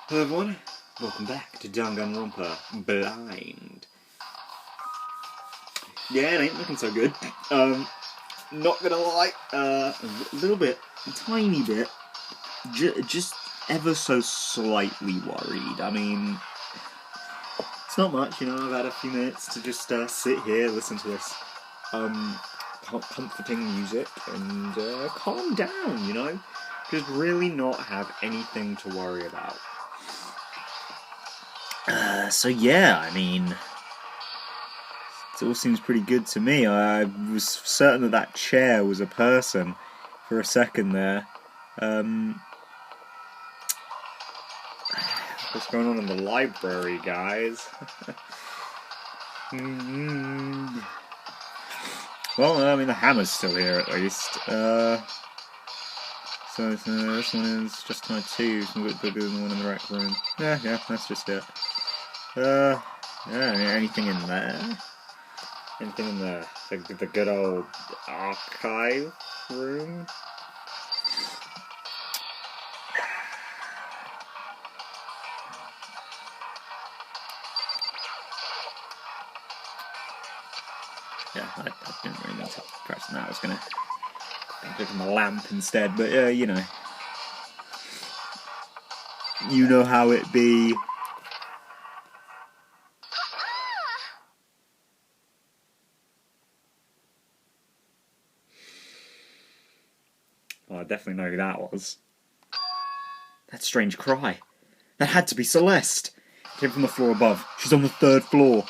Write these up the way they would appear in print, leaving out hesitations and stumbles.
Hello everyone, welcome back to Danganronpa Blind. Yeah, it ain't looking so good. Not gonna lie, a little bit, a tiny bit, just ever so slightly worried. I mean, it's not much, you know, I've had a few minutes to just sit here, listen to this comforting music and calm down, you know? Just really not have anything to worry about. So yeah, I mean, it all seems pretty good to me. I was certain that that chair was a person for a second there. What's going on in the library, guys? Well, I mean, the hammer's still here at least. So this one is just kind of two. Some bit bigger than the one in the rec room. Yeah, that's just it. Yeah, anything in there? Anything in the good old archive room? Yeah, I didn't really know to press that. I was gonna pick my lamp instead, but you know how it be. Oh, I definitely know who that was. That strange cry. That had to be Celeste. It came from the floor above. She's on the 3rd floor.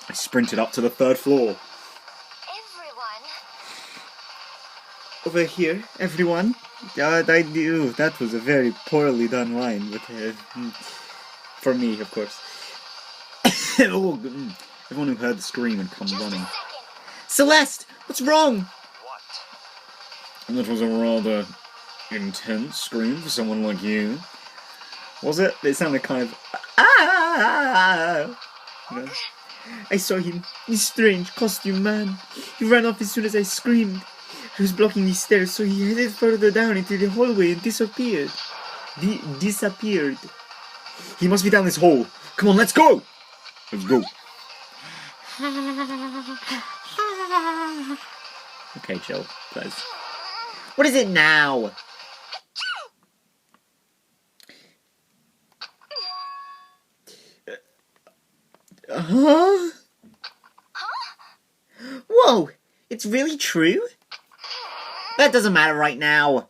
I sprinted up to the 3rd floor. Everyone. Over here, everyone. I knew that was a very poorly done line, but for me, of course. Everyone who heard the scream had come running. Celeste, what's wrong? What? That was a rather intense scream for someone like you. Was it? It sounded kind of you know? I saw him. He's strange, costume man. He ran off as soon as I screamed. He was blocking the stairs, so he headed further down into the hallway and disappeared. Disappeared. He must be down this hall. Come on, let's go! Let's go. Okay, chill, guys. What is it now? Huh? Whoa! It's really true? That doesn't matter right now.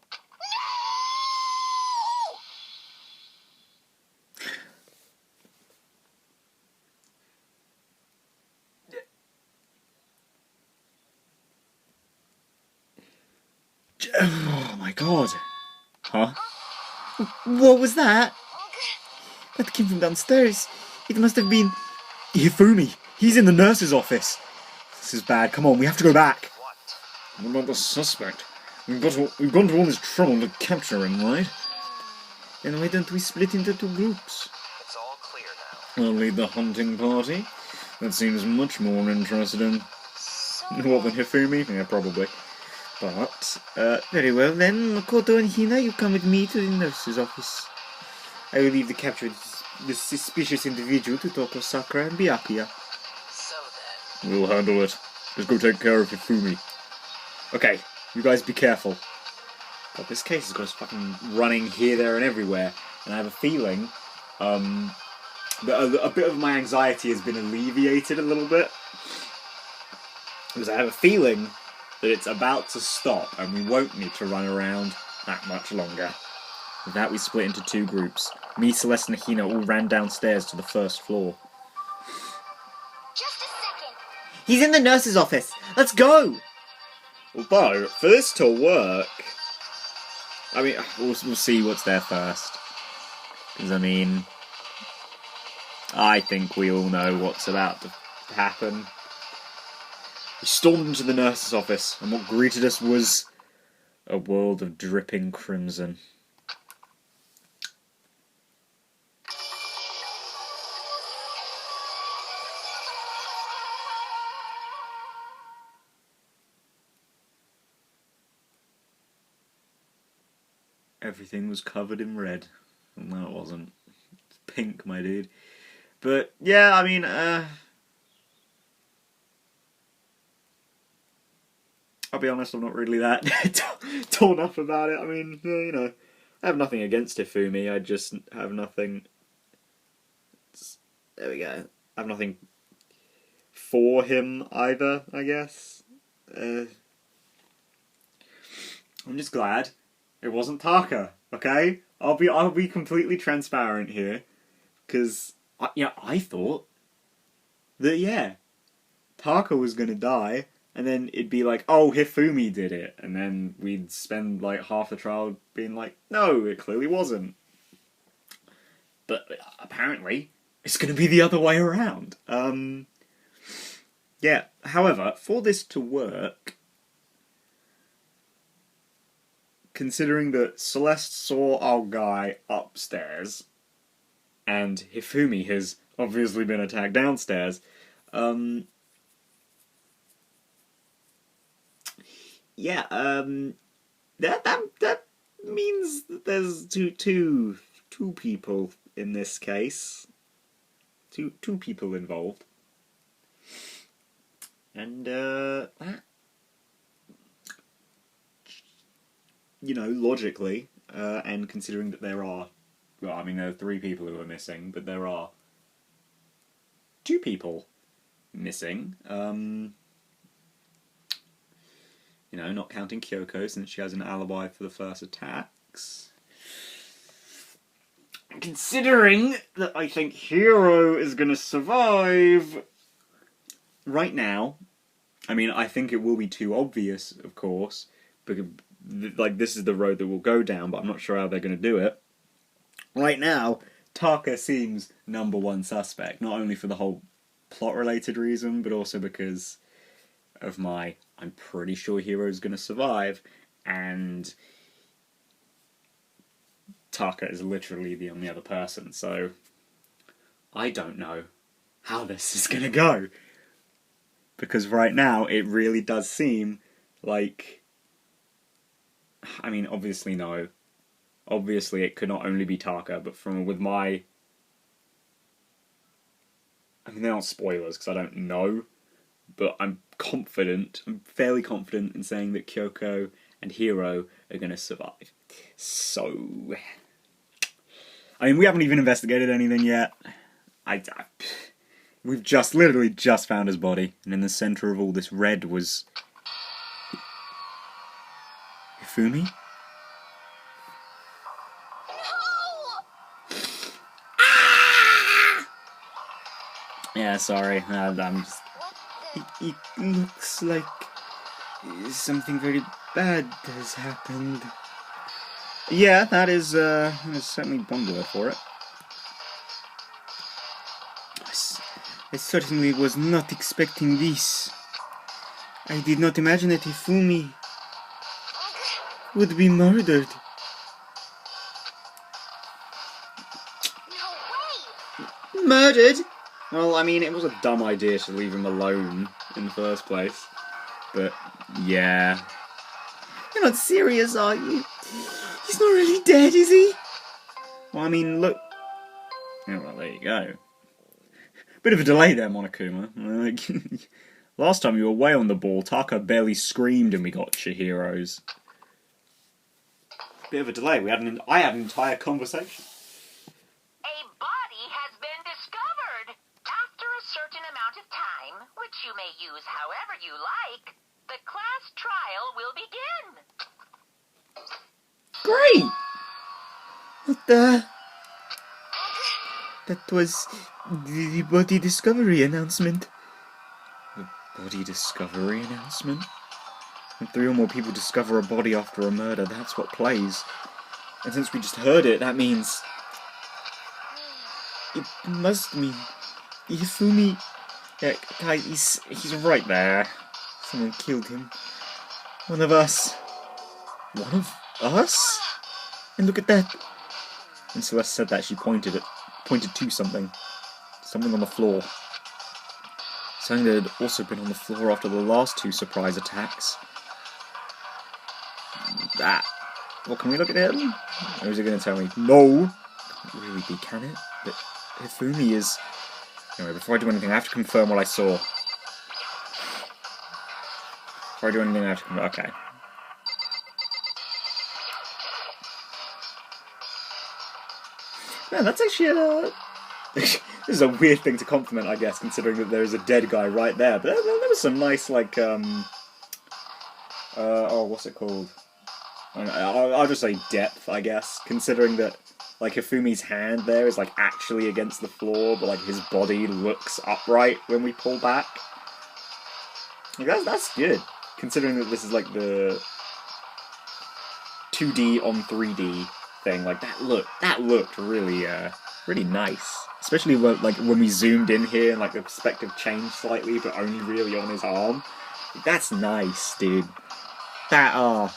Oh my god. Huh? What was that? That came from downstairs. It must have been Hifumi. He's in the nurse's office. This is bad. Come on, we have to go back. What about the suspect? We've gone to all this trouble to capture him, right? Then why don't we split into 2 groups? It's all clear now. I'll lead the hunting party. That seems much more interesting. What, than Hifumi? Yeah, probably. But, very well then, Makoto and Hina, you come with me to the nurse's office. I will leave the captured, the suspicious individual to Toko Sakura and Byakuya. So then... We'll handle it. Just go take care of Hifumi. Okay, you guys be careful. God, this case has got us fucking running here, there, and everywhere. And I have a feeling, that a bit of my anxiety has been alleviated a little bit. Because I have a feeling that it's about to stop, and we won't need to run around that much longer. With that, we split into 2 groups. Me, Celeste, and Hina all ran downstairs to the 1st floor. Just a second. He's in the nurse's office. Let's go! Although, for this to work... I mean, we'll see what's there first. Because, I mean... I think we all know what's about to happen. We stormed into the nurse's office, and what greeted us was... a world of dripping crimson. Everything was covered in red. No, it wasn't. pink, my dude. But, yeah, I mean, I'll be honest, I'm not really that torn up about it. I mean, you know, I have nothing against Hifumi, I just have nothing... There we go. I have nothing for him either, I guess. I'm just glad it wasn't Taka, okay? I'll be completely transparent here, because I thought that Taka was gonna die, and then it'd be like, oh, Hifumi did it, and then we'd spend like half the trial being like, no, it clearly wasn't. But apparently, it's gonna be the other way around. Yeah. However, for this to work, considering that Celeste saw our guy upstairs, and Hifumi has obviously been attacked downstairs, that means that there's two people in this case, two people involved, and that, you know, logically, and considering that there are, well, I mean, there are 3 people who are missing, but there are 2 people missing. You know, not counting Kyoko, since she has an alibi for the first attacks. Considering that I think Hiro is going to survive right now, I mean, I think it will be too obvious, of course, because, like, this is the road that we'll go down, but I'm not sure how they're going to do it. Right now, Taka seems #1 suspect, not only for the whole plot-related reason, but also because of I'm pretty sure Hiro's going to survive, and Taka is literally the only other person, so I don't know how this is going to go. Because right now, it really does seem like... I mean, obviously no. Obviously it could not only be Taka, but with my... I mean, they're not spoilers, because I don't know, but I'm fairly confident in saying that Kyoko and Hiro are going to survive. So... I mean, we haven't even investigated anything yet. We've literally just found his body, and in the centre of all this red was... Hifumi? Yeah, sorry, I'm just... It looks like something very bad has happened. Yeah, that is certainly one word for it. I certainly was not expecting this. I did not imagine that Hifumi would be murdered. No way! Murdered? Well, I mean, it was a dumb idea to leave him alone in the first place. But, yeah. You're not serious, are you? He's not really dead, is he? Well, I mean, look... Yeah, well, there you go. Bit of a delay there, Monokuma. Last time you were way on the ball, Taka barely screamed and we got Chihiro's. Bit of a delay. I had an entire conversation. A body has been discovered. After a certain amount of time, which you may use however you like, the class trial will begin. Great! What the... That was the body discovery announcement. The body discovery announcement? When 3 or more people discover a body after a murder, that's what plays. And since we just heard it, that means... It must mean... Hifumi... Yeah, he's right there. Someone killed him. One of us. One of us? And look at that. When Celeste said that, she pointed to something. Something on the floor. Something that had also been on the floor after the last 2 surprise attacks. That. Well, can we look at him? Or is it going to tell me? No! Can't really be, can it? But Hifumi is... Anyway, before I do anything, I have to confirm what I saw. Before I do anything, I have to confirm... Okay. Man, that's actually a... This is a weird thing to compliment, I guess, considering that there is a dead guy right there. But there was some nice, like, oh, what's it called? I'll just say depth, I guess, considering that, like, Hifumi's hand there is, like, actually against the floor, but, like, his body looks upright when we pull back. Like, that's good, considering that this is, like, the 2D on 3D thing. Like, that looked really, really nice. Especially when, like, when we zoomed in here and, like, the perspective changed slightly, but only really on his arm. That's nice, dude. I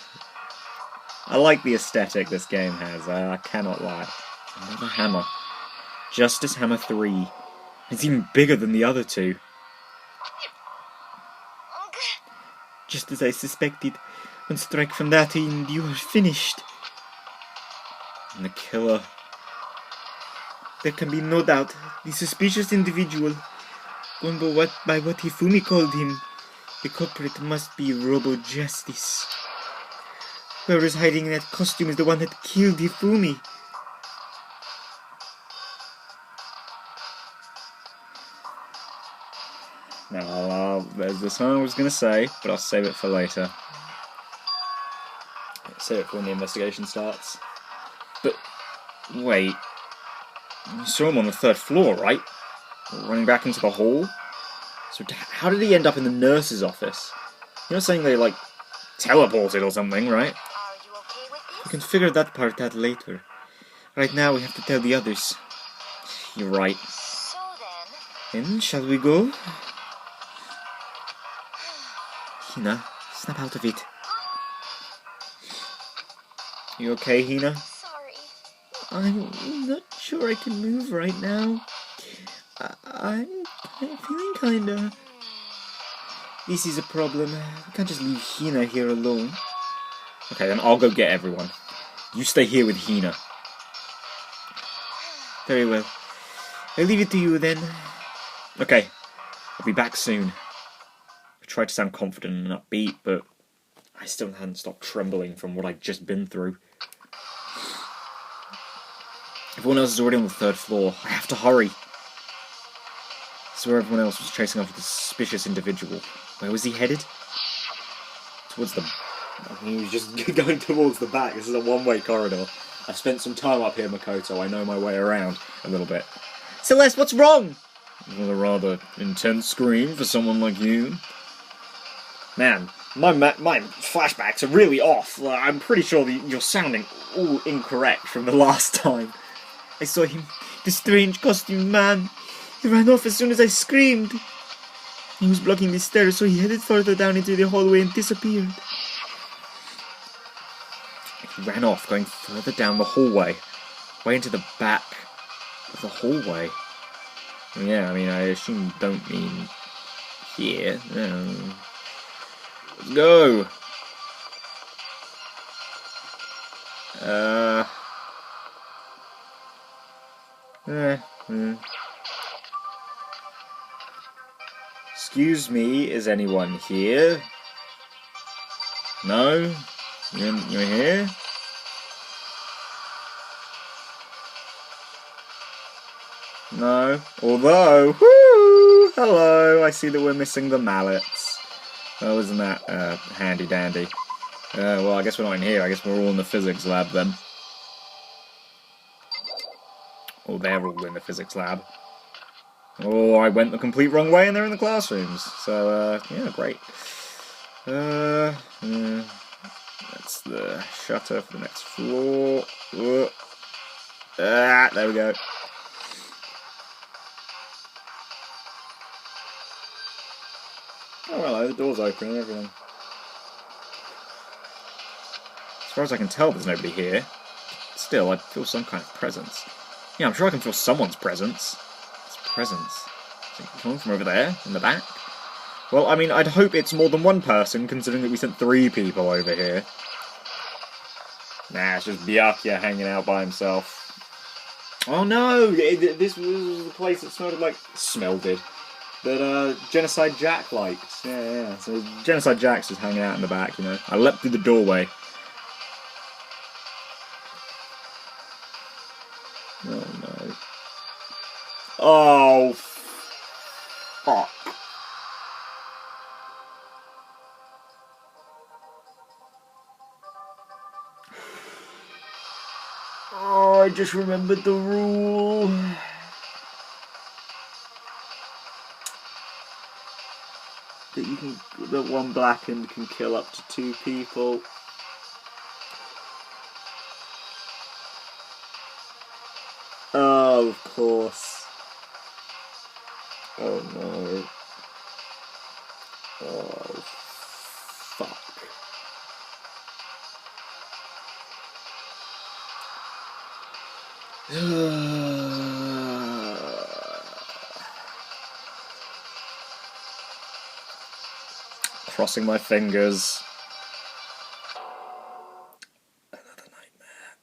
like the aesthetic this game has, I cannot lie. Another hammer. Justice Hammer 3. It's even bigger than the other two. Just as I suspected, one strike from that end, you are finished. And the killer... There can be no doubt, the suspicious individual, going by what Hifumi called him, the culprit must be Robo Justice. Whoever is hiding in that costume is the one that killed Hifumi. Now, there's something I was going to say, but I'll save it for later. Save it for when the investigation starts. But, wait. You saw him on the 3rd floor, right? Running back into the hall? So how did he end up in the nurse's office? You're not saying they, like, teleported or something, right? Are you okay with this? We can figure that part out later. Right now we have to tell the others. You're right. So Then, shall we go? Hina, snap out of it. You okay, Hina? sorry. I'm not sure I can move right now. I'm feeling kinda... This is a problem. We can't just leave Hina here alone. Okay, then I'll go get everyone. You stay here with Hina. Very well. I'll leave it to you then. Okay, I'll be back soon. I tried to sound confident and upbeat, but I still hadn't stopped trembling from what I'd just been through. Everyone else is already on the 3rd floor. I have to hurry. So where everyone else was chasing after the suspicious individual. Where was he headed? Towards the... He was just going towards the back. This is a one-way corridor. I've spent some time up here, Makoto. I know my way around a little bit. Celeste, what's wrong? Well, a rather intense scream for someone like you. Man, my flashbacks are really off. I'm pretty sure that you're sounding all incorrect from the last time. I saw him, the strange costumed man. He ran off as soon as I screamed. He was blocking the stairs, so he headed further down into the hallway and disappeared. He ran off, going further down the hallway, way into the back of the hallway. Yeah, I mean, I assume you don't mean here. Let's go! Excuse me, is anyone here? No? You're here? No. Although, whoo! Hello! I see that we're missing the mallets. Oh, isn't that handy dandy? Well, I guess we're not in here. I guess we're all in the physics lab then. Oh, they're all in the physics lab. Oh, I went the complete wrong way and they're in the classrooms. So, yeah, great. That's the shutter for the next floor. There we go. Oh, hello, the door's open and everything. As far as I can tell, there's nobody here. Still, I feel some kind of presence. Yeah, I'm sure I can feel someone's presence. It's presence. Is it coming from over there, in the back? Well, I mean, I'd hope it's more than one person, considering that we sent 3 people over here. Nah, it's just Byakuya hanging out by himself. Oh no! This was the place that that Genocide Jack liked. Yeah. So Genocide Jack's just hanging out in the back, you know. I leapt through the doorway. Oh no. Oh, fuck. Oh, I just remembered the rule. That one blackened can kill up to 2 people. Oh, of course. Oh no. Oh, fuck. Crossing my fingers. Another nightmare.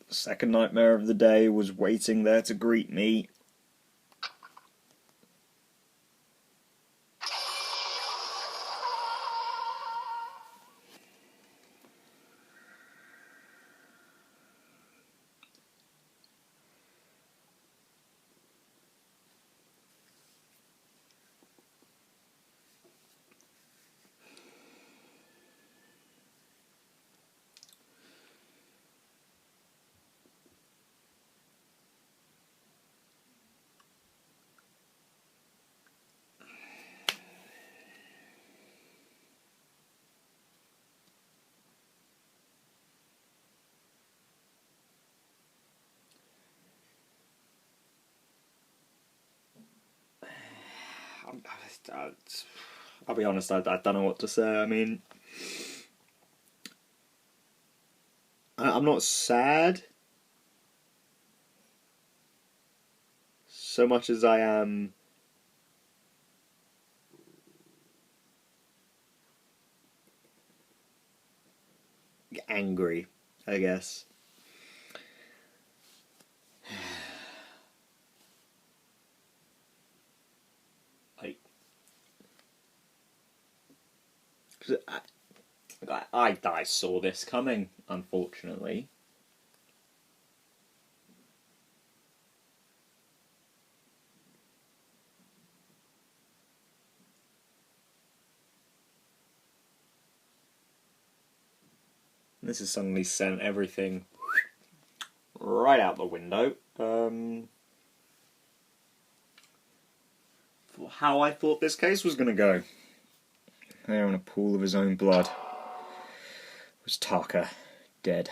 The second nightmare of the day was waiting there to greet me. I'll be honest, I don't know what to say. I mean, I'm not sad so much as I am angry, I guess. Like, 'cause I saw this coming, unfortunately. This has suddenly sent everything right out the window. For how I thought this case was going to go. There in a pool of his own blood was Taka, dead.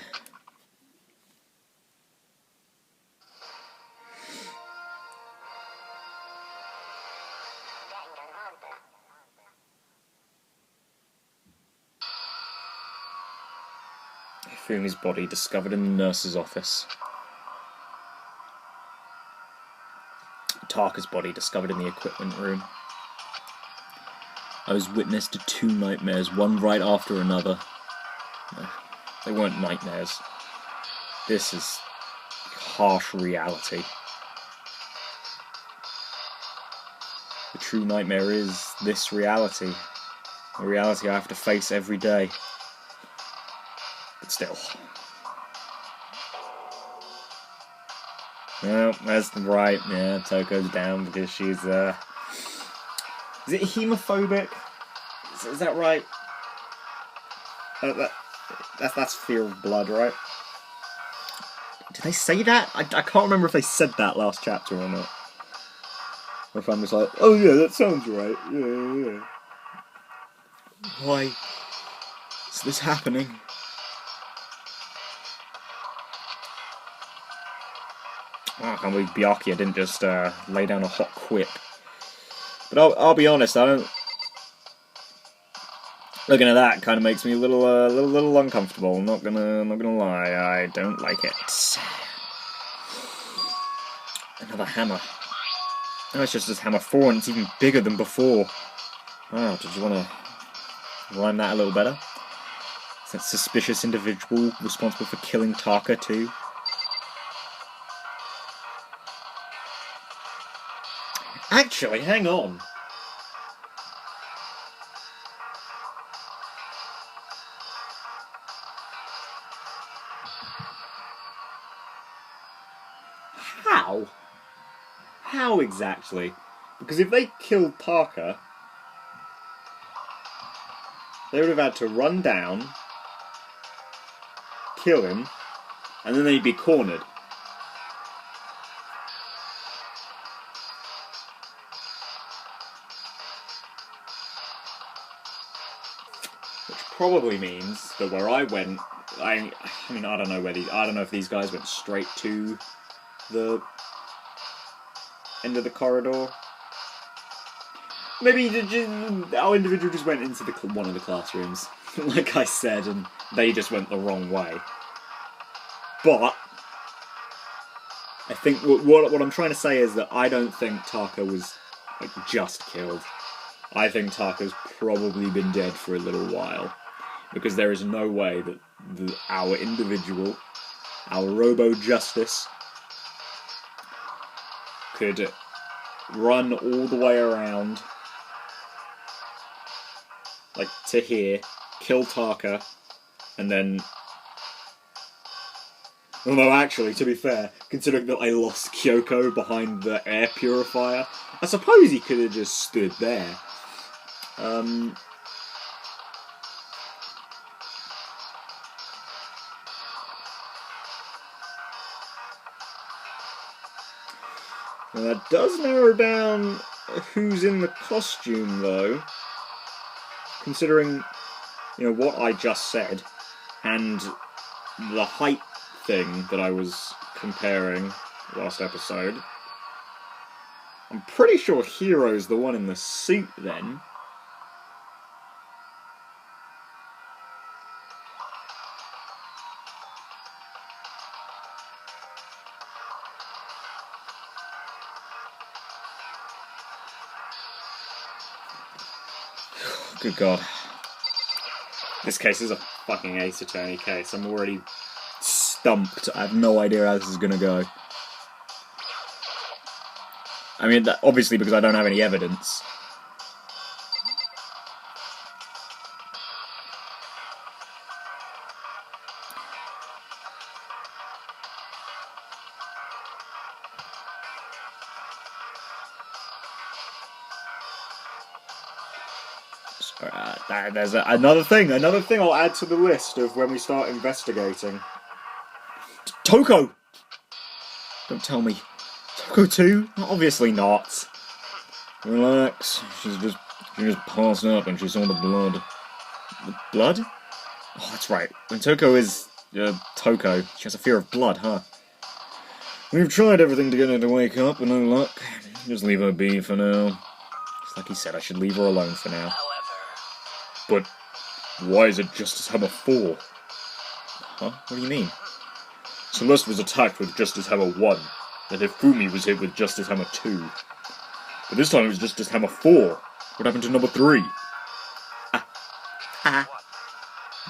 Fumi's body discovered in the nurse's office. Taka's body discovered in the equipment room. I was witness to 2 nightmares, one right after another. No, they weren't nightmares. This is harsh reality. The true nightmare is this reality. A reality I have to face every day. But still. No, that's right. Yeah, Toko's down because she's, Is it hemophobic? Is that right? That's fear of blood, right? Did they say that? I can't remember if they said that last chapter or not. Or if I'm just like, oh yeah, that sounds right. Yeah. Why is this happening? Oh, I can't believe Byakuya didn't just lay down a hot quip. But I'll be honest, I don't. Looking at that kind of makes me a little uncomfortable. I'm not gonna lie, I don't like it. Another hammer. Oh, it's just hammer 4, and it's even bigger than before. Wow, did you want to rhyme that a little better? Is that suspicious individual responsible for killing Taka too? Actually, hang on. How? How exactly? Because if they killed Taka, they would have had to run down, kill him, and then they'd be cornered. Which probably means that where I went, I mean, I don't know if these guys went straight to the end of the corridor. Maybe our individual just went into one of the classrooms, like I said, and they just went the wrong way. But I think what I'm trying to say is that I don't think Taka was just killed. I think Taka's probably been dead for a little while, because there is no way that our individual, our Robo Justice, could run all the way around, like to here, kill Taka, and then... Although actually, to be fair, considering that I lost Kyoko behind the air purifier, I suppose he could have just stood there. Now that does narrow down who's in the costume, though. Considering, what I just said, and the height thing that I was comparing last episode. I'm pretty sure Hero's the one in the suit, then. Good God. This case is a fucking Ace Attorney case. I'm already stumped. I have no idea how this is gonna go. I mean, obviously because I don't have any evidence. There's another thing I'll add to the list of when we start investigating. Toko! Don't tell me. Toko too? Obviously not. Relax. She just passed up and she saw the blood. The blood? Oh, that's right. When Toko is Toko, she has a fear of blood, huh? We've tried everything to get her to wake up, but no luck. Just leave her be for now. Just like he said, I should leave her alone for now. But why is it Justice Hammer 4? Huh? What do you mean? Celeste was attacked with Justice Hammer 1, and Hifumi was hit with Justice Hammer 2. But this time it was Justice Hammer 4. What happened to number 3?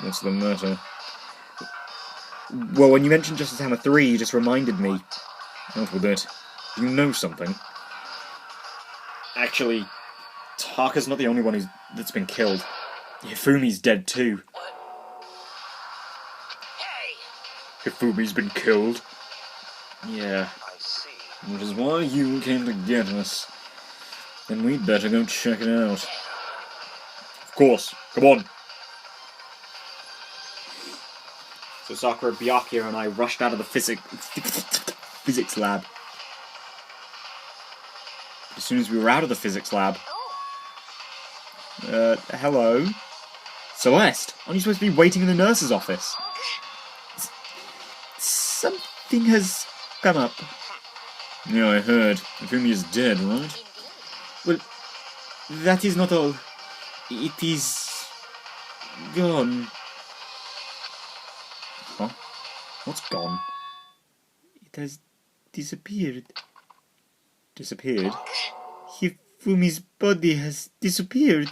What's the matter? Well, when you mentioned Justice Hammer 3, you just reminded me. Not with it. You know something. Actually, Taka's not the only one that's been killed. Hifumi's dead too. Hey! Hifumi's been killed? Yeah. I see. Which is why you came to get us. Then we'd better go check it out. Of course. Come on. So Sakura, Byakuya, and I rushed out of the physics lab. As soon as we were out of the physics lab... hello? Celeste, aren't you supposed to be waiting in the nurse's office? Something has come up. Yeah, I heard. Hifumi is dead, right? Well, that is not all. It is... gone. Huh? What's gone? It has disappeared. Disappeared? Hifumi's body has disappeared.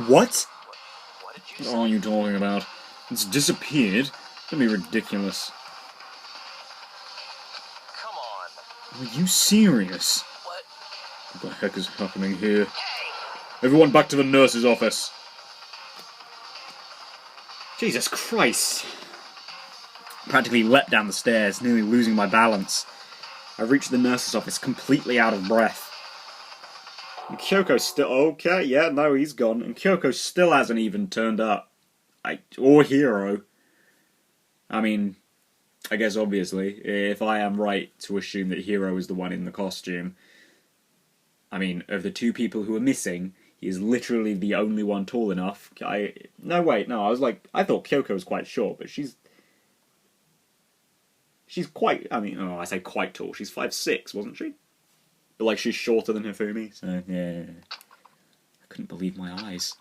What? What are you talking about? It's disappeared? That'd be ridiculous. Come on. Are you serious? What? What the heck is happening here? Everyone back to the nurse's office. Jesus Christ. Practically leapt down the stairs, nearly losing my balance. I reached the nurse's office completely out of breath. And Kyoko's still... Okay, yeah, no, he's gone. And Kyoko still hasn't even turned up. Or Hiro. I mean, I guess obviously, if I am right to assume that Hiro is the one in the costume, I mean, of the two people who are missing, he is literally the only one tall enough. No, wait, no, I thought Kyoko was quite short, but she's quite, I say quite tall, she's 5'6", wasn't she? But, like, she's shorter than Hifumi, so, yeah. I couldn't believe my eyes.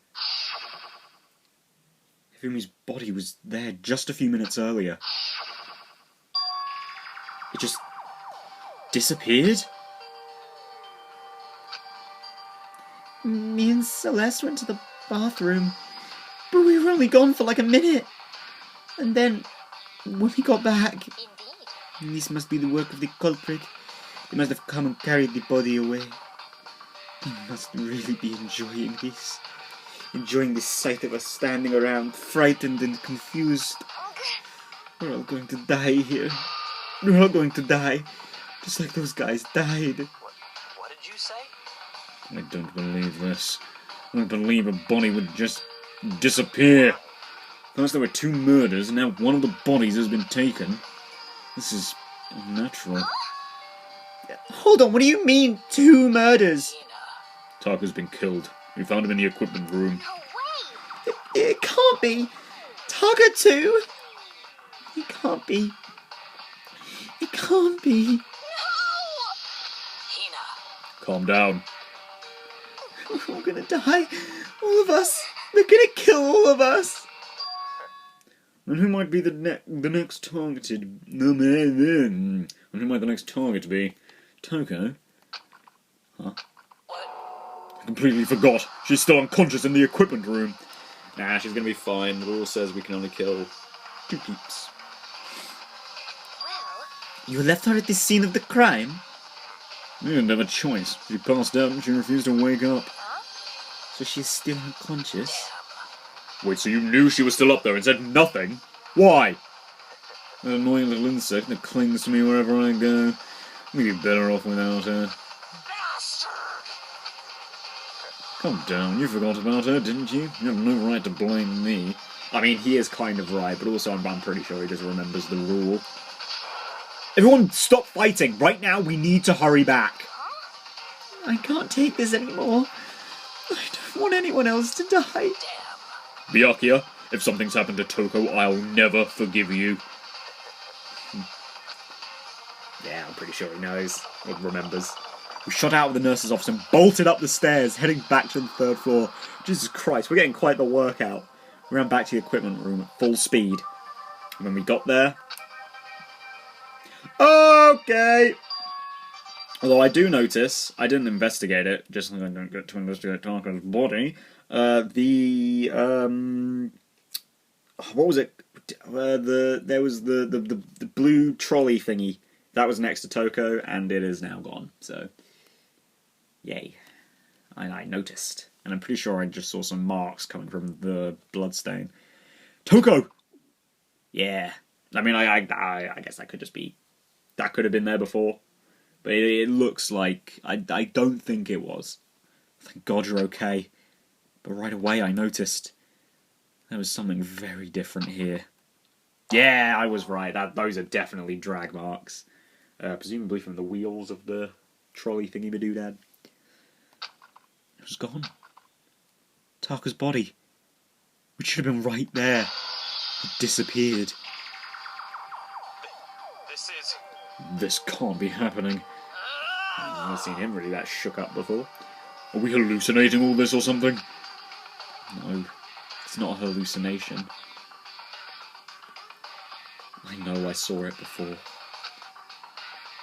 Hifumi's body was there just a few minutes earlier. It just disappeared? Me and Celeste went to the bathroom, but we were only gone for like a minute. And then, when we got back... Indeed. This must be the work of the culprit. They must have come and carried the body away. They must really be enjoying this. Enjoying the sight of us standing around, frightened and confused. We're all going to die here. We're all going to die. Just like those guys died. What did you say? I don't believe this. I don't believe a body would just disappear. First there were 2 murders, and now one of the bodies has been taken. This is unnatural. Hold on, what do you mean, 2 murders? Taka's been killed. We found him in the equipment room. No way! It can't be. Taka too? It can't be. It can't be. No! Hina. Calm down. We're all gonna die. All of us. They're gonna kill all of us. And who might be the next targeted? And who might the next target be? Toko? Huh? What? I completely forgot. She's still unconscious in the equipment room. Nah, she's gonna be fine. The rule says we can only kill 2 peeps. Well... You left her at the scene of the crime? We didn't have a choice. She passed out and she refused to wake up. Huh? So she's still unconscious? Damn. Wait, so you knew she was still up there and said nothing? Why? That annoying little insect that clings to me wherever I go. We'd be better off without her. Bastard! Calm down, you forgot about her, didn't you? You have no right to blame me. I mean, he is kind of right, but also I'm pretty sure he just remembers the rule. Everyone, stop fighting! Right now, we need to hurry back. I can't take this anymore. I don't want anyone else to die. Damn. Byakuya, if something's happened to Toko, I'll never forgive you. Yeah, I'm pretty sure he knows, or remembers. We shot out of the nurse's office and bolted up the stairs, heading back to the 3rd floor. Jesus Christ, we're getting quite the workout. We ran back to the equipment room at full speed. And when we got there... Okay! Although I do notice, I didn't investigate it, just like I don't get to investigate Taka's body. What was it? There was the blue trolley thingy. That was next to Toko, and it is now gone, so... Yay. I noticed. And I'm pretty sure I just saw some marks coming from the bloodstain. Toko! Yeah. I mean, I guess that could just be... That could have been there before. But it looks like... I don't think it was. Thank God you're okay. But right away I noticed... There was something very different here. Yeah, I was right. Those are definitely drag marks. Presumably from the wheels of the trolley thingy-madoodad. It was gone. Taka's body, which should have been right there, had disappeared. This can't be happening. I've never seen him really that shook up before. Are we hallucinating all this or something? No, it's not a hallucination. I know I saw it before.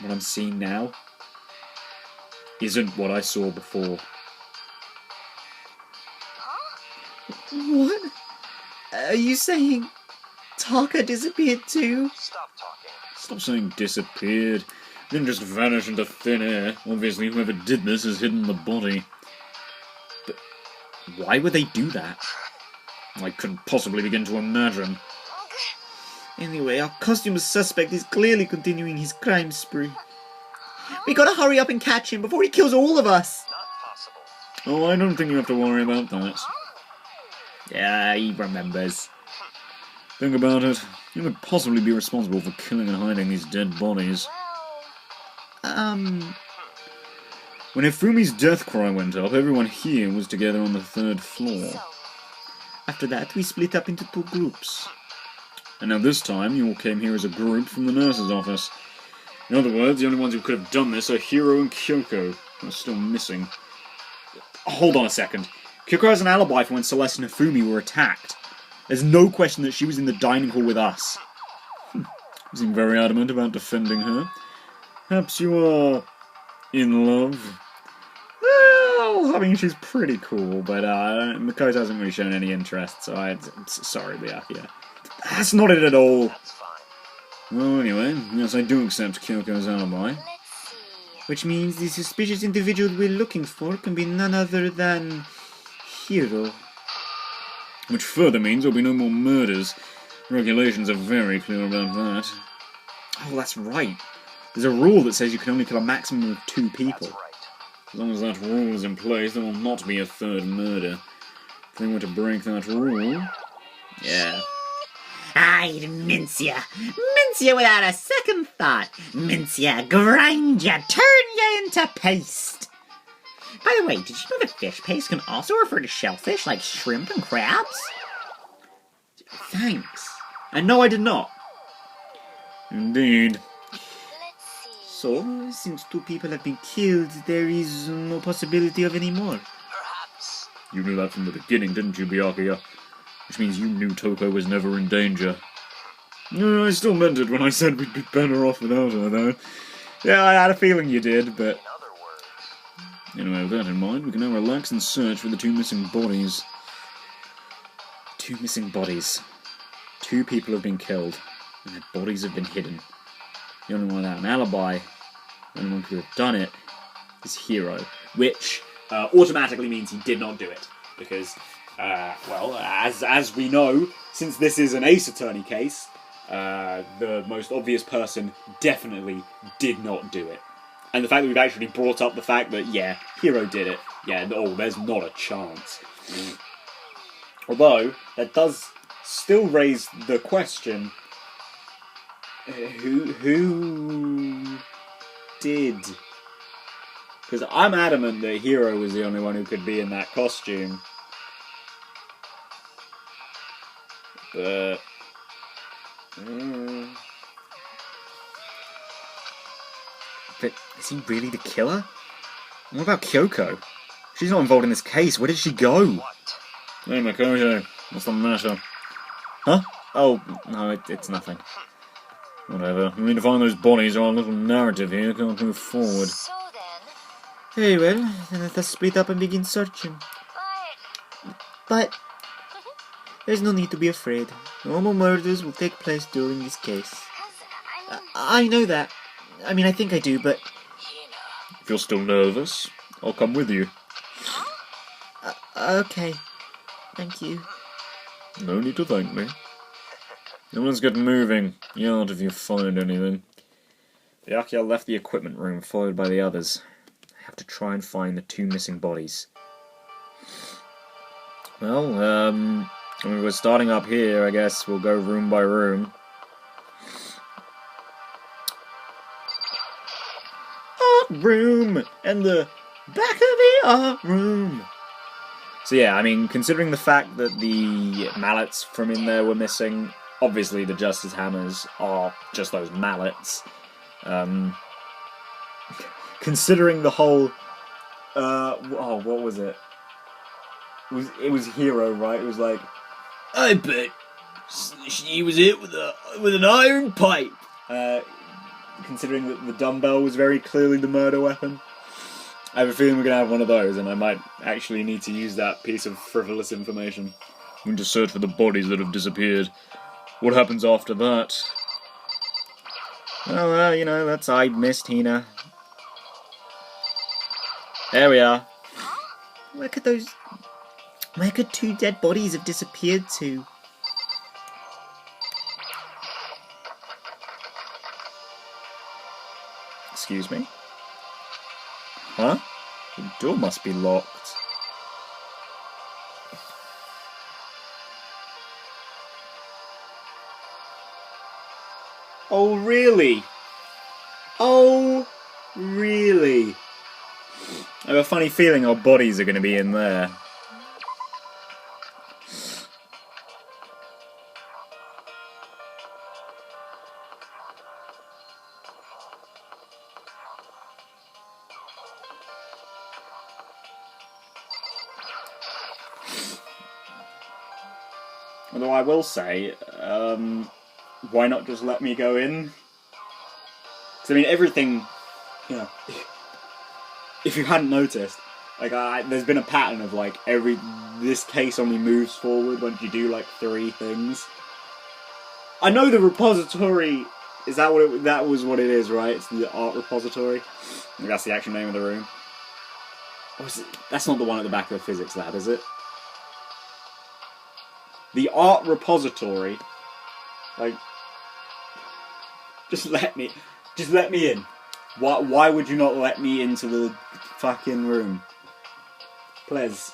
What I'm seeing now isn't what I saw before. Huh? What? Are you saying Taka disappeared too? Stop talking. Stop saying disappeared. Didn't just vanish into thin air. Obviously, whoever did this has hidden the body. But why would they do that? I couldn't possibly begin to imagine. Anyway, our costume suspect is clearly continuing his crime spree. We gotta hurry up and catch him before he kills all of us! Not possible. Oh, I don't think you have to worry about that. Yeah, he remembers. Think about it. You could possibly be responsible for killing and hiding these dead bodies. When Ifumi's death cry went up, everyone here was together on the 3rd floor. After that, we split up into 2 groups. And now this time, you all came here as a group from the nurse's office. In other words, the only ones who could have done this are Hiro and Kyoko, who are still missing. Hold on a second. Kyoko has an alibi for when Celeste and Ifumi were attacked. There's no question that she was in the dining hall with us. You seem very adamant about defending her. Perhaps you are in love? Well, I mean, she's pretty cool, but Makoto hasn't really shown any interest, so I'm sorry, Byakuya. That's not it at all. That's fine. Well, anyway, yes, I do accept Kyoko's alibi. Which means the suspicious individual we're looking for can be none other than Hiro. Which further means there'll be no more murders. Regulations are very clear about that. Oh, that's right. There's a rule that says you can only kill a maximum of 2 people. That's right. As long as that rule is in place, there will not be a 3rd murder. If they were to break that rule... Yeah. I'd mince ya. Mince ya without a second thought. Mince ya, grind ya, turn ya into paste. By the way, did you know that fish paste can also refer to shellfish like shrimp and crabs? Thanks. And no, I did not. Indeed. So, since 2 people have been killed, there is no possibility of any more. Perhaps. You knew that from the beginning, didn't you, Byakuya? Which means you knew Toko was never in danger. No, I still meant it when I said we'd be better off without her, though. Yeah, I had a feeling you did, but... In other words. Anyway, with that in mind, we can now relax and search for the 2 missing bodies. 2 missing bodies. 2 people have been killed, and their bodies have been hidden. The only one without an alibi, the only one who could have done it, is Hiro. Which automatically means he did not do it. Because, well, as we know, since this is an Ace Attorney case, the most obvious person definitely did not do it. And the fact that we've actually brought up the fact that, yeah, Hiro did it, yeah, oh, there's not a chance. Although, that does still raise the question, who did? Because I'm adamant that Hiro was the only one who could be in that costume. But... But is he really the killer? And what about Kyoko? She's not involved in this case. Where did she go? What? Hey, Makoto, what's the matter? Huh? Oh, no, it's nothing. Whatever. We need to find those bodies, or our little narrative here can't move forward. So then, Very well, then let us split up and begin searching. But there's no need to be afraid. No more murders will take place during this case. I know that. I mean, I think I do, but... If you're still nervous, I'll come with you. Okay. Thank you. No need to thank me. Now let's get moving. Yard if you find anything. Byakuya left the equipment room, followed by the others. I have to try and find the 2 missing bodies. Well, I mean, we're starting up here, I guess we'll go room by room. Art room! And the back of the art room! So yeah, I mean, considering the fact that the mallets from in there were missing, obviously the Justice Hammers are just those mallets. Considering the whole... oh, what was it? It was Hero, right? It was like, I bet she was hit with an iron pipe. Considering that the dumbbell was very clearly the murder weapon. I have a feeling we're going to have one of those, and I might actually need to use that piece of frivolous information. We need to search for the bodies that have disappeared. What happens after that? Oh, you know, that's I missed Hina. There we are. Where could two dead bodies have disappeared to? Excuse me? Huh? The door must be locked. Oh, really? Oh, really? I have a funny feeling our bodies are going to be in there. Although I will say, why not just let me go in? Because, I mean, everything, you know, if you hadn't noticed, like, there's been a pattern of, like, this case only moves forward once you do, like, 3 things. I know the repository, that was what it is, right? It's the art repository. I think that's the actual name of the room. Or is it, that's not the one at the back of the physics lab, is it? The art repository, like, just let me in. Why would you not let me into the fucking room? Please.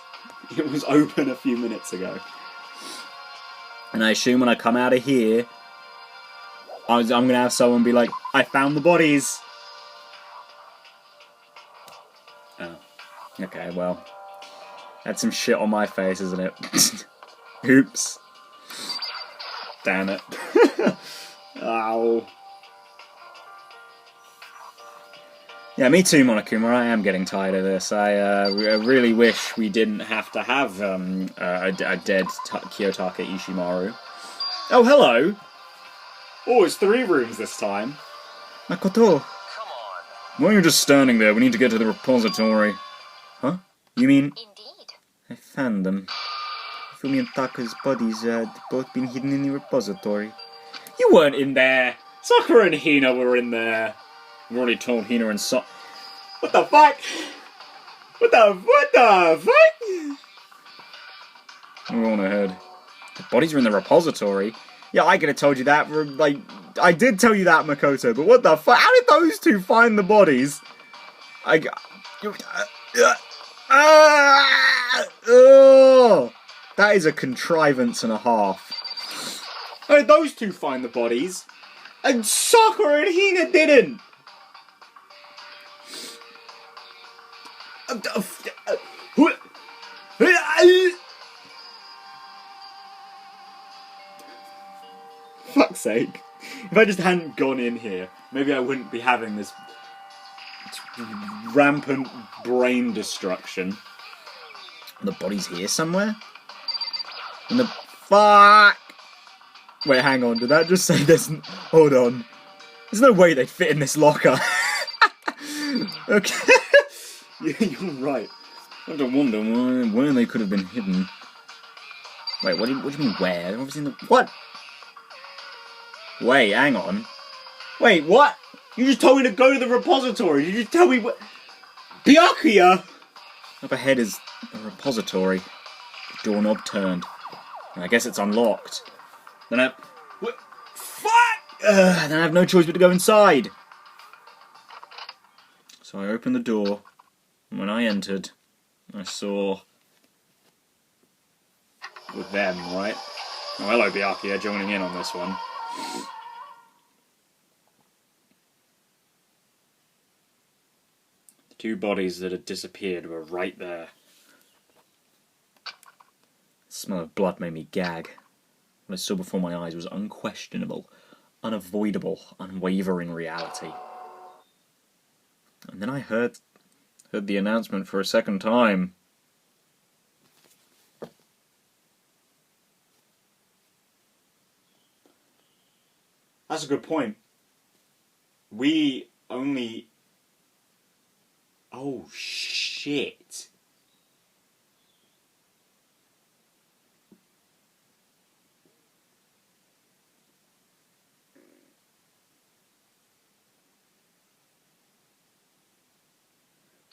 It was open a few minutes ago. And I assume when I come out of here, I'm gonna have someone be like, I found the bodies! Oh. Okay, well. That's some shit on my face, isn't it? Oops. Damn it. Ow. Yeah, me too, Monokuma. I am getting tired of this. I really wish we didn't have to have a dead Kiyotaka Ishimaru. Oh, hello! Oh, it's 3 rooms this time. Makoto. Come on. Why are you just standing there? We need to get to the repository. Huh? You mean... Indeed. I found them. Fumi and Taka's bodies had both been hidden in the repository. You weren't in there! Sakura and Hina were in there. I've already told Hina and What the fuck? What the fuck? We're on ahead. The bodies are in the repository? Yeah, I could have told you that. Like, I did tell you that, Makoto, but what the fuck? How did those 2 find the bodies? That is a contrivance and a half. How did those 2 find the bodies? And Sakura and Hina didn't! Fuck's sake. If I just hadn't gone in here, maybe I wouldn't be having this rampant brain destruction. Are the bodies here somewhere? And the fuck! Wait, hang on, did that just say there's... Hold on. There's no way they'd fit in this locker. Okay. You're right. I have to wonder where they could have been hidden. Wait, what do you mean where? They're obviously in the... What? Wait, hang on. Wait, what? You just told me to go to the repository. You just tell me what... Byakuya! Up ahead is a repository. The doorknob turned. I guess it's unlocked. Then I... What? Fuck! Then I have no choice but to go inside. So I opened the door, and when I entered, I saw... With them, right? Oh, hello, Byakuya, joining in on this one. The 2 bodies that had disappeared were right there. The smell of blood made me gag. What I saw before my eyes was unquestionable, unavoidable, unwavering reality. And then I heard the announcement for a second time. That's a good point. We only... Oh, shit.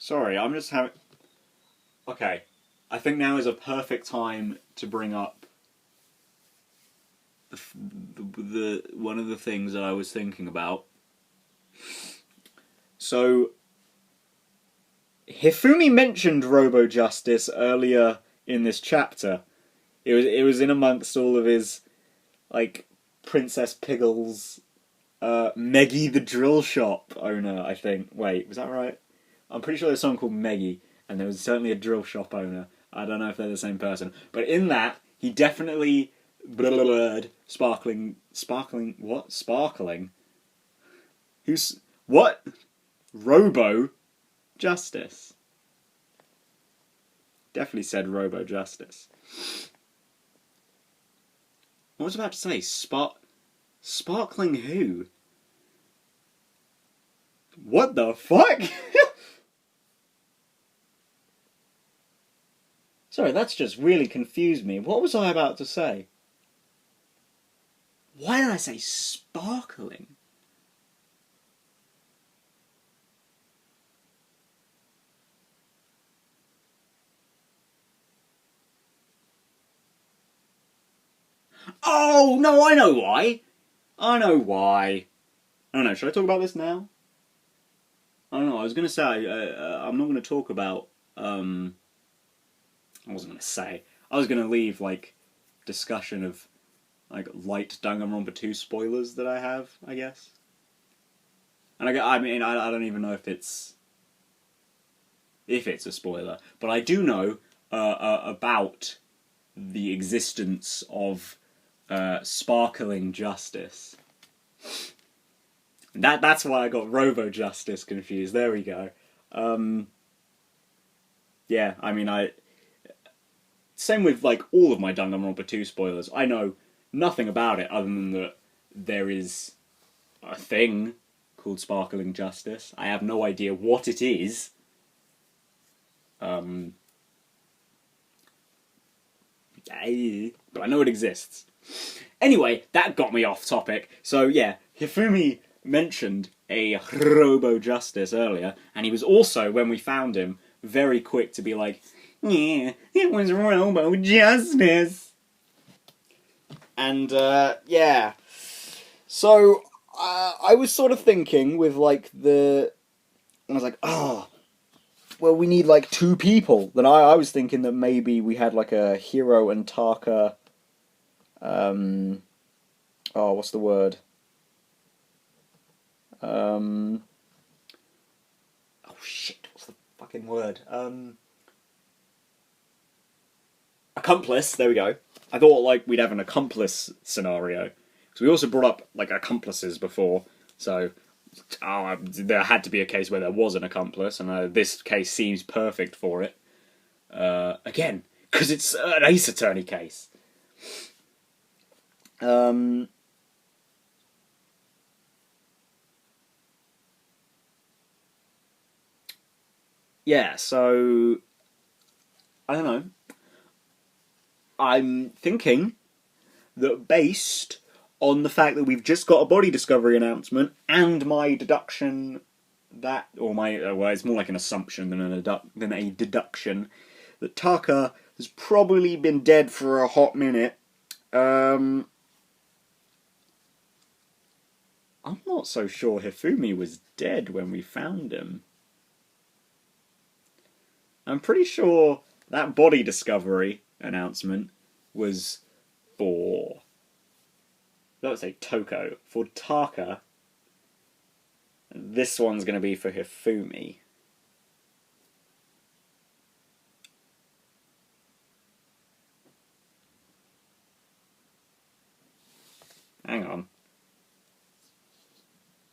Sorry, I'm just having... Okay, I think now is a perfect time to bring up the one of the things that I was thinking about. So, Hifumi mentioned Robo Justice earlier in this chapter. It was in amongst all of his, like, Princess Piggles, Meggie the drill shop owner, I think. Wait, was that right? I'm pretty sure there's someone called Meggie, and there was certainly a drill shop owner. I don't know if they're the same person. But in that, he definitely... Sparkling... What? Sparkling? Who's... What? Robo Justice. Definitely said Robo Justice. What was I about to say? Sparkling who? What the fuck? Sorry, that's just really confused me. What was I about to say? Why did I say sparkling? Oh, no, I know why. I know why. I don't know, should I talk about this now? I don't know, I was going to say, I'm not going to talk about, I wasn't going to say. I was going to leave, like, discussion of, like, light Danganronpa 2 spoilers that I have, I guess. And I mean, I don't even know if it's a spoiler, but I do know about the existence of Sparkling Justice. That's why I got Robo Justice confused. There we go. Yeah, I mean, same with, like, all of my Danganronpa 2 spoilers. I know nothing about it other than that there is a thing called Sparkling Justice. I have no idea what it is. But I know it exists. Anyway, that got me off topic. So yeah, Hifumi mentioned a Robo Justice earlier, and he was also, when we found him, very quick to be like, yeah, it was Robo Justice. And, yeah. So, I was sort of thinking with, like, I was like, oh, well, we need, like, 2 people. Then I was thinking that maybe we had, like, a Hiro and Taka, what's the word? Oh, shit, what's the fucking word? Accomplice, there we go. I thought, like, we'd have an accomplice scenario. Because we also brought up, like, accomplices before, so there had to be a case where there was an accomplice, and this case seems perfect for it. Again, because it's an Ace Attorney case. Yeah, so I don't know. I'm thinking that based on the fact that we've just got a body discovery announcement and my deduction that, or my, well, it's more like an assumption than a deduction, that Taka has probably been dead for a hot minute. I'm not so sure Hifumi was dead when we found him. I'm pretty sure that body discovery announcement was for... That would say Toko. For Taka. This one's going to be for Hifumi. Hang on.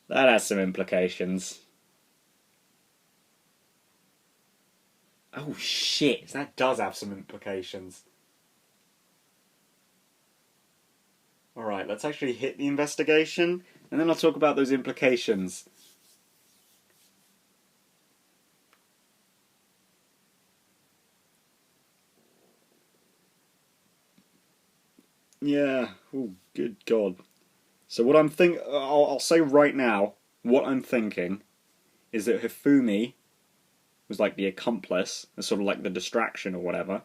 That has some implications. Oh shit, that does have some implications. Alright, let's actually hit the investigation, and then I'll talk about those implications. Yeah, oh good god. So what I'm I'll say right now, what I'm thinking is that Hifumi was like the accomplice, sort of like the distraction or whatever.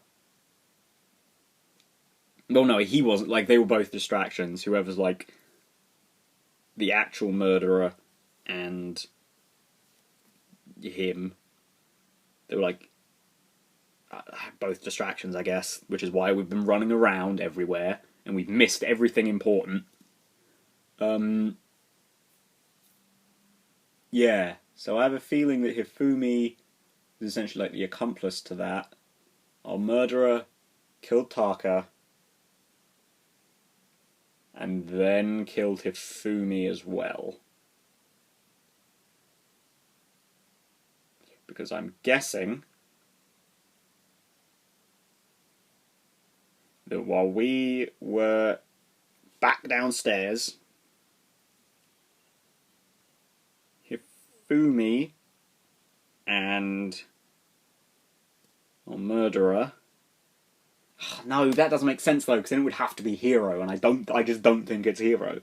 Well, no, he wasn't. Like, they were both distractions. Whoever's like the actual murderer and him, they were like both distractions, I guess, which is why we've been running around everywhere and we've missed everything important. Yeah, so I have a feeling that Hifumi is essentially like the accomplice to that. Our murderer killed Taka and then killed Hifumi as well. Because I'm guessing that while we were back downstairs, Hifumi and our murderer. No, that doesn't make sense though, because then it would have to be Hero, and I just don't think it's Hero.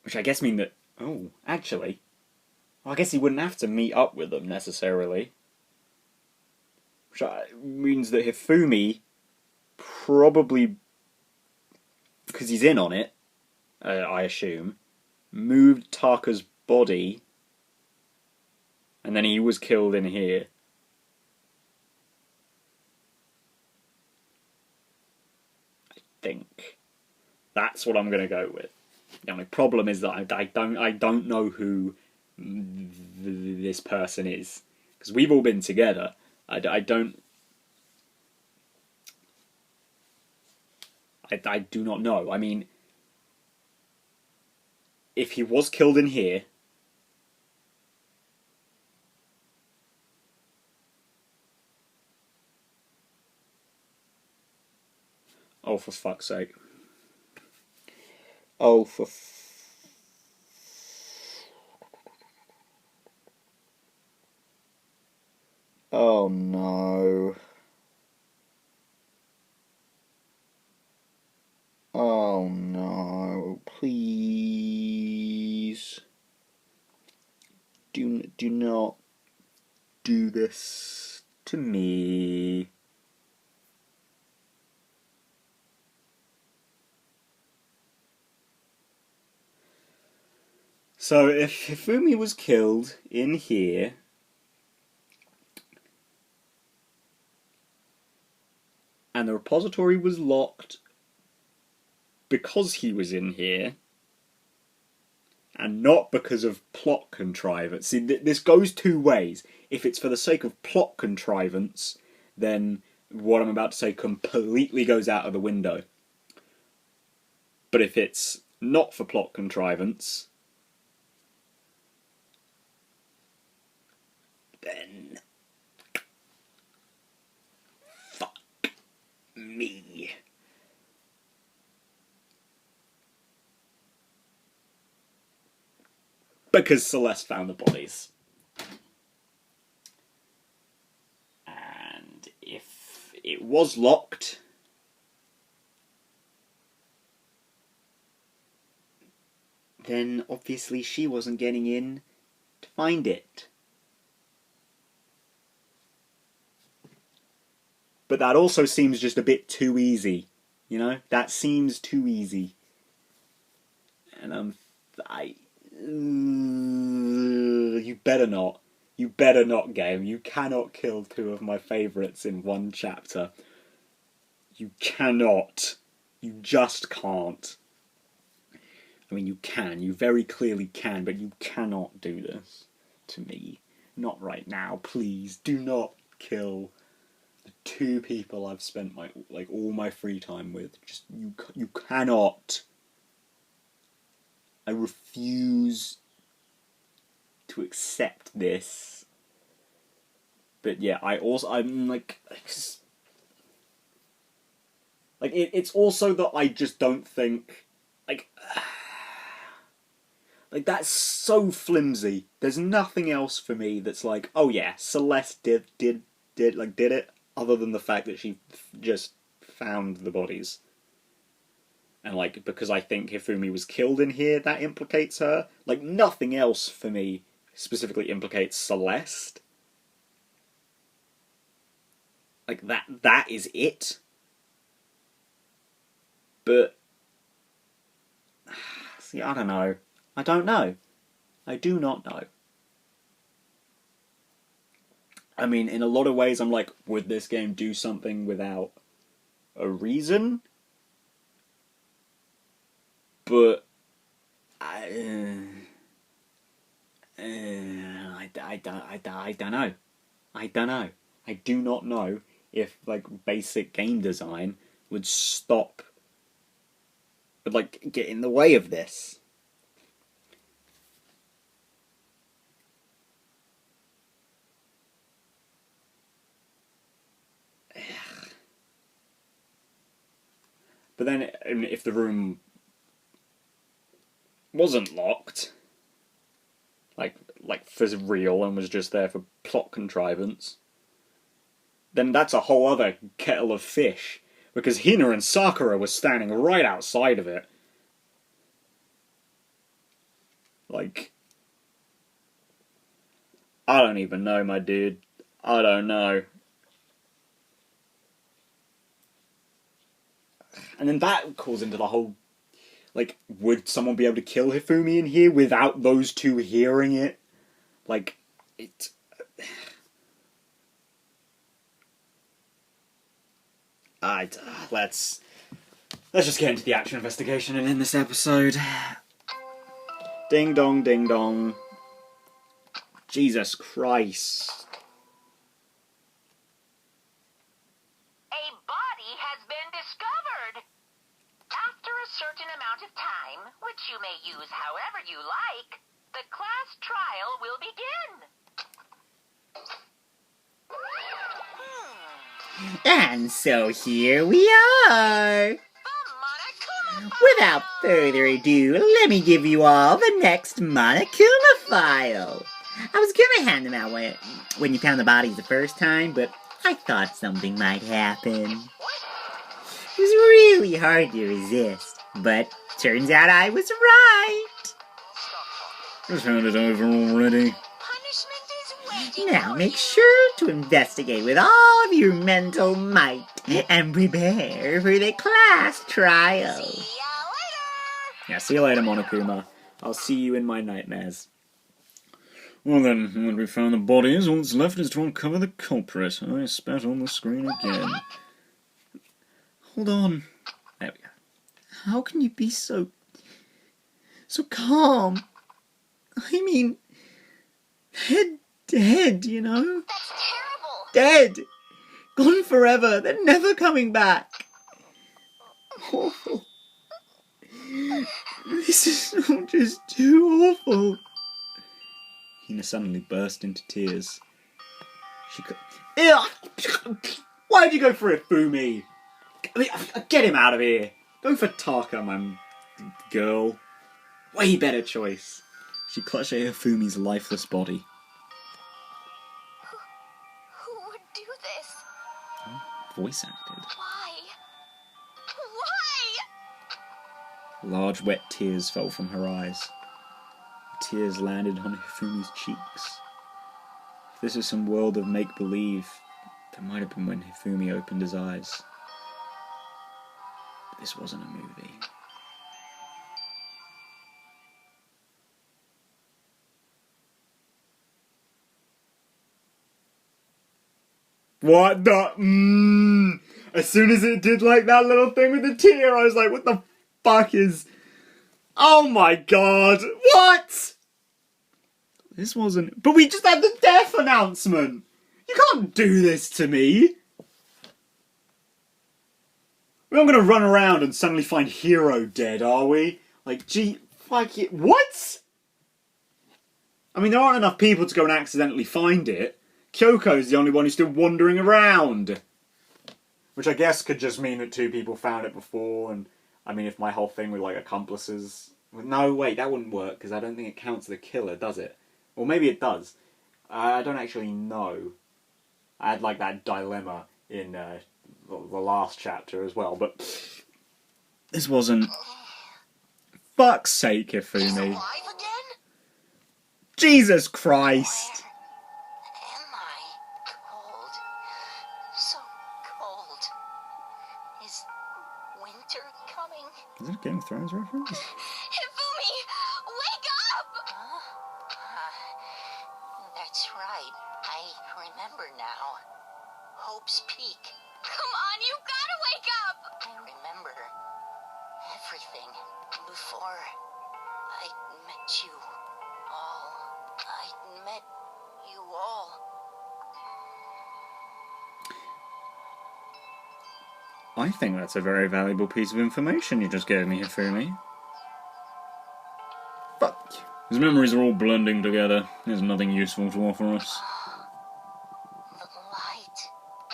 Which I guess mean that, oh, actually, well, I guess he wouldn't have to meet up with them necessarily. Which means that Hifumi probably, because he's in on it, I assume, moved Taka's body, and then he was killed in here. I think that's what I'm going to go with. The only problem is that I don't know who this person is, because we've all been together. I do not know. I mean, if he was killed in here, oh, for fuck's sake. Oh, for oh no. Oh no, please. Do not do this to me. So if Hifumi was killed in here, and the repository was locked because he was in here, and not because of plot contrivance. See, this goes two ways. If it's for the sake of plot contrivance, then what I'm about to say completely goes out of the window. But if it's not for plot contrivance, then fuck me. Because Celeste found the bodies. And if it was locked, then obviously she wasn't getting in to find it. But that also seems just a bit too easy, you know? That seems too easy. And you better not. You better not, game. You cannot kill two of my favourites in one chapter. You cannot. You just can't. I mean, you can. You very clearly can, but you cannot do this to me. Not right now. Please, do not kill the two people I've spent all my free time with. Just you cannot. I refuse to accept this. But yeah, I'm like it's also that I just don't think like that's so flimsy. There's nothing else for me that's like, oh yeah, Celeste did it, other than the fact that she just found the bodies. And like, because I think Hifumi was killed in here, that implicates her. Like, nothing else for me specifically implicates Celeste. Like, that is it. But, see, I don't know. I don't know. I do not know. I mean, in a lot of ways, I'm like, would this game do something without a reason? But I don't know. I don't know. I do not know if like basic game design would like get in the way of this. But then, if the room wasn't locked, like for real, and was just there for plot contrivance, then that's a whole other kettle of fish. Because Hina and Sakura were standing right outside of it. Like, I don't even know, my dude. I don't know. And then that calls into the whole, like, would someone be able to kill Hifumi in here without those two hearing it? Like, it... let's just get into the actual investigation and end this episode. Ding dong, ding dong. Jesus Christ. A body has been discovered. After a certain amount of time, which you may use however you like, the class trial will begin. And so here we are. Without further ado, let me give you all the next Monokuma file. I was gonna hand them out when you found the bodies the first time, but I thought something might happen. It was really hard to resist, but turns out I was right. Just hand it over already. Now make sure to investigate with all of your mental might and prepare for the class trial. Yeah, see you later, Monokuma. I'll see you in my nightmares. Well then, when we found the bodies, all that's left is to uncover the culprit. I spat on the screen again. Hold on. There we go. How can you be so calm? I mean, they're dead, you know? That's terrible. Dead! Gone forever. They're never coming back. Awful. This is all just too awful. Hina suddenly burst into tears. Why'd you go for Ifumi? Get him out of here. Go for Taka, my girl. Way better choice. She clutched at Hifumi's lifeless body. Who would do this? Voice acted. Why? Why? Large wet tears fell from her eyes. The tears landed on Hifumi's cheeks. If this is some world of make-believe, that might have been when Hifumi opened his eyes. But this wasn't a movie. What the? As soon as it did like that little thing with the tear, I was like, what the fuck is... Oh my god, what? This wasn't... But we just had the death announcement! You can't do this to me! We're not gonna run around and suddenly find Hero dead, are we? Like, gee, fuck it, what? I mean, there aren't enough people to go and accidentally find it. Kyoko's the only one who's still wandering around. Which I guess could just mean that two people found it before, and I mean, if my whole thing with like accomplices... No, wait, that wouldn't work, because I don't think it counts the killer, does it? Or maybe it does. I don't actually know. I had like that dilemma in the last chapter as well, but... This wasn't... Fuck's sake, Hifumi. Alive again? Jesus Christ! Where am I? Cold. So cold. Is winter coming? Is it a Game of Thrones reference? Hifumi, wake up! That's right. I remember now. Hope's Peak. Come on, you gotta wake up! I remember everything before I met you all. I met you all. I think that's a very valuable piece of information you just gave me, Hifumi. Fuck. His memories are all blending together. There's nothing useful to offer us. The light,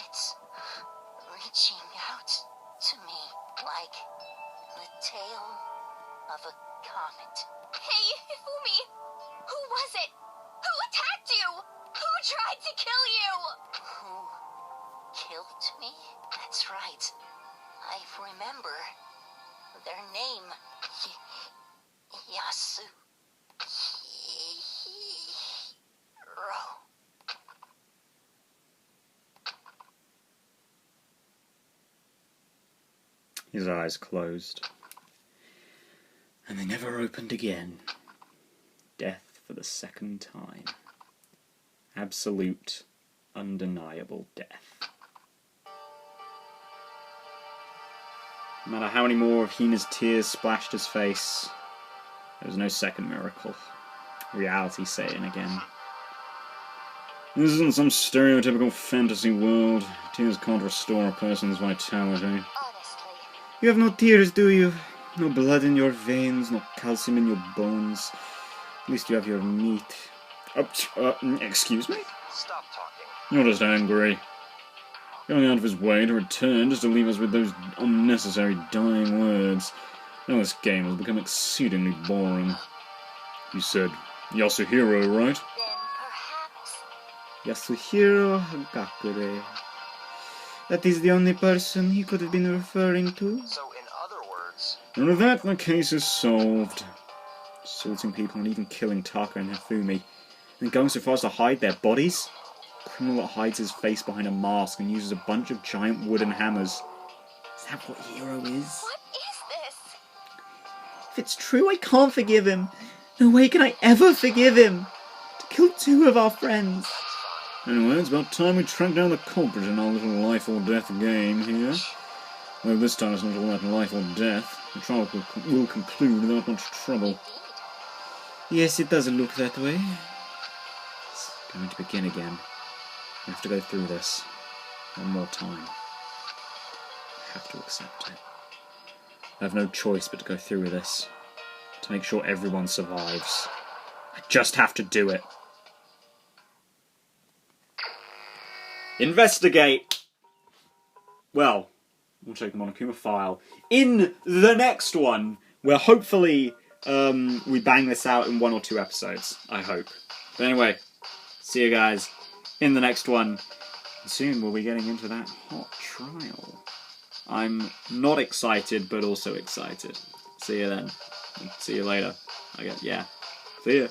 it's reaching out to me like the tail of a comet. Hey, Hifumi! Who was it? Who attacked you? Who tried to kill you? Who killed me? That's right. I remember their name. Yasu. His eyes closed. And they never opened again. Death for the second time. Absolute, undeniable death. No matter how many more of Hina's tears splashed his face, there was no second miracle. Reality set in again. This isn't some stereotypical fantasy world. Tears can't restore a person's vitality. Honestly. You have no tears, do you? No blood in your veins, no calcium in your bones. At least you have your meat. Excuse me? Stop talking. You're just angry. Going out of his way to return just to leave us with those unnecessary dying words. Now this game has become exceedingly boring. You said Yasuhiro, right? Then perhaps. Yasuhiro Hagakure. That is the only person he could have been referring to. So, in other words, And with that, the case is solved. Assaulting people and even killing Taka and Hifumi. And going so far as to hide their bodies? A criminal that hides his face behind a mask and uses a bunch of giant wooden hammers. Is that what Hiro is? What is this? If it's true, I can't forgive him. No way can I ever forgive him. To kill two of our friends. Anyway, it's about time we track down the culprit in our little life or death game here. Though this time it's not all about life or death. The trial will conclude without much trouble. Yes, it doesn't look that way. It's going to begin again. We have to go through this one more time. I have to accept it. I have no choice but to go through with this. To make sure everyone survives. I just have to do it. Investigate! Well, we'll take the Monokuma file. In the next one, where hopefully we bang this out in 1 or 2 episodes. I hope. But anyway, see you guys in the next one. And soon we'll be getting into that hot trial. I'm not excited, but also excited. See you then. See you later. I guess, yeah. See ya.